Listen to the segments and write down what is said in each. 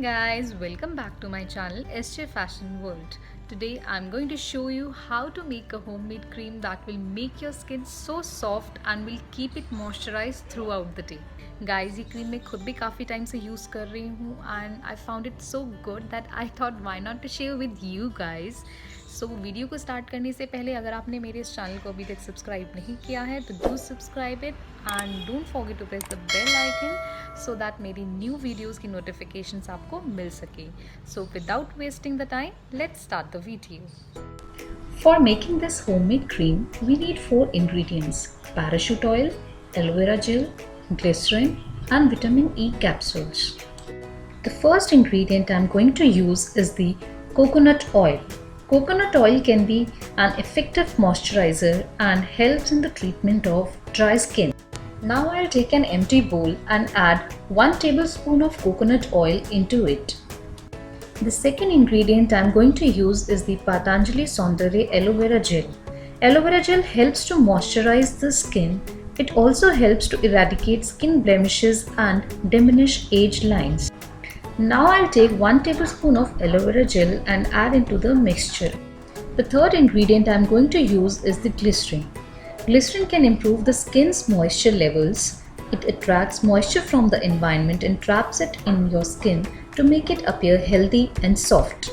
guys, welcome back to my channel SJ Fashion World. Today I'm going to show you how to make a homemade cream that will make your skin so soft and will keep it moisturized throughout the day. Guys, ये cream मैं खुद भी काफ़ी time से use कर रही हूँ and I found it so good that I thought why not to share with you guys. So video को स्टार्ट करने से पहले अगर आपने मेरे इस चैनल को अभी तक सब्सक्राइब नहीं किया है तो do subscribe it and don't forget to press the bell icon so that मेरी न्यू वीडियोस की नोटिफिकेशंस आपको मिल सके. So without wasting the time let's start the video. For making this homemade cream, we need 4 ingredients: parachute oil, aloe vera gel, glycerin, and vitamin E capsules. The first ingredient I'm going to use is the coconut oil. Coconut oil can be an effective moisturizer and helps in the treatment of dry skin. Now I'll take an empty bowl and add 1 tablespoon of coconut oil into it. The second ingredient I'm going to use is the Patanjali Saundarya Aloe Vera Gel. Aloe Vera Gel helps to moisturize the skin. It also helps to eradicate skin blemishes and diminish age lines. Now I'll take 1 tablespoon of aloe vera gel and add into the mixture. The third ingredient I'm going to use is the glycerin. Glycerin can improve the skin's moisture levels. It attracts moisture from the environment and traps it in your skin to make it appear healthy and soft.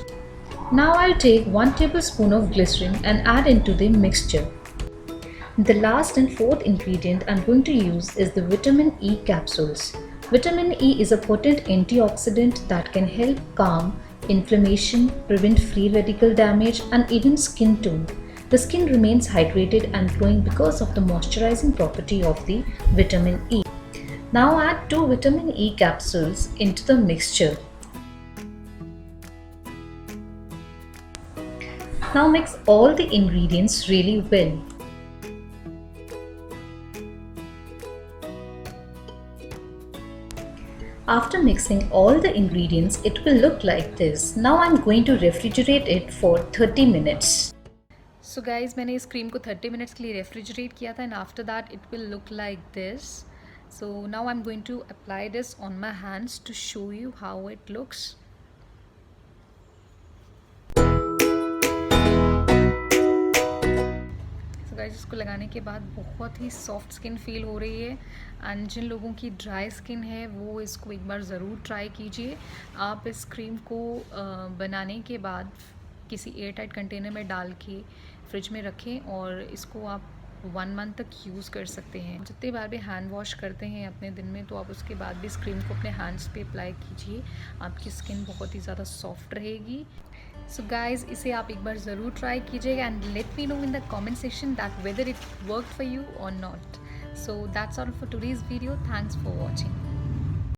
Now I'll take 1 tablespoon of glycerin and add into the mixture. The last and fourth ingredient I'm going to use is the vitamin E capsules. Vitamin E is a potent antioxidant that can help calm inflammation, prevent free radical damage, and even skin tone. The skin remains hydrated and glowing because of the moisturizing property of the vitamin E. Now add 2 vitamin E capsules into the mixture. Now mix all the ingredients really well. After mixing all the ingredients, it will look like this. Now I'm going to refrigerate it for 30 minutes. So guys, मैंने इस cream को 30 minutes के लिए refrigerate किया था and after that it will look like this. So now I'm going to apply this on my hands to show you how it looks. Guys, इसको लगाने के बाद बहुत ही सॉफ्ट स्किन फील हो रही है एंड जिन लोगों की ड्राई स्किन है वो इसको एक बार ज़रूर ट्राई कीजिए. आप इस क्रीम को बनाने के बाद किसी एयर टाइट कंटेनर में डाल के फ्रिज में रखें और इसको आप 1 month तक यूज़ कर सकते हैं. जितने बार भी हैंड वॉश करते हैं अपने दिन में तो आप उसके बाद भी इस क्रीम को अपने हैंड्स पे अप्लाई कीजिए. आपकी स्किन बहुत ही ज़्यादा सॉफ्ट रहेगी. सो गाइज, इसे आप एक बार ज़रूर ट्राई कीजिएगा and let me know in the comment section that whether it work for you or not. So that's all for today's video. Thanks for watching.